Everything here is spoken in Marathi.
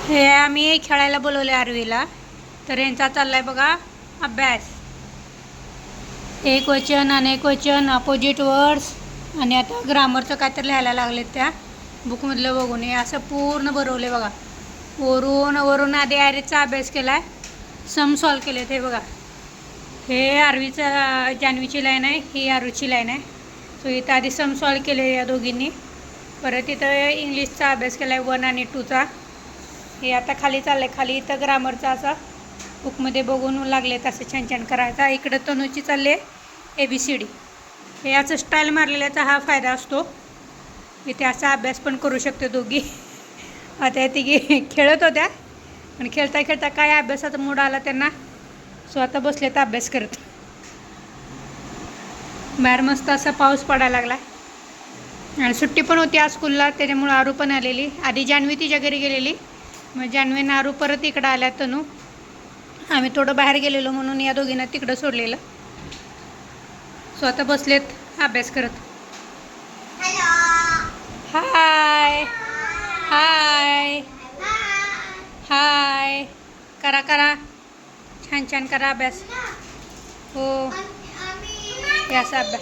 हे आम्ही खेळायला बोलवले आरवीला, तर यांचा चाललाय बघा अभ्यास. एक वचन, अनेक वचन, अपोजिट वर्ड्स आणि आता ग्रामरचं काहीतरी लिहायला लागलेत त्या बुकमधलं बघून. हे असं पूर्ण भरवले बघा. वरून आधी आयरीचा अभ्यास केला आहे, सम सॉल्व केले ते बघा. हे आरवीचा जान्हवीची लाईन आहे, ही आरूची लाईन आहे. सो इथं आधी सम सॉल्व केले या दोघींनी. परत इथं इंग्लिशचा अभ्यास केला आहे 1 आणि 2चा. हे आता खाली चाललं आहे, खाली इथं ग्रामरचा असा बुकमध्ये बघून लागलेत असं छान छान करायचा. इकडं तनूची चालले ABCD. हे याचं स्टाईल मारलेल्याचा हा फायदा असतो. इथे असा अभ्यास पण करू शकते दोघी. आता तिघी खेळत होत्या आणि खेळता खेळता काय अभ्यासाचा मूड आला त्यांना, सो आता बसले तर अभ्यास करत. बाहेर मस्त असा पाऊस पडायला लागला आणि सुट्टी पण होती आज स्कूलला, त्याच्यामुळं आरू पण आलेली. आधी जान्हवी तिच्या घरी गेलेली, मग जान्हवी आणि आरू परत इकडं आल्या. तनू आम्ही थोडं बाहेर गेलेलो म्हणून या दोघींना तिकडं सोडलेलं. सो आता बसलेत अभ्यास करत. हाय हाय हाय करा करा, छान छान करा अभ्यास. हो, याचा अभ्यास.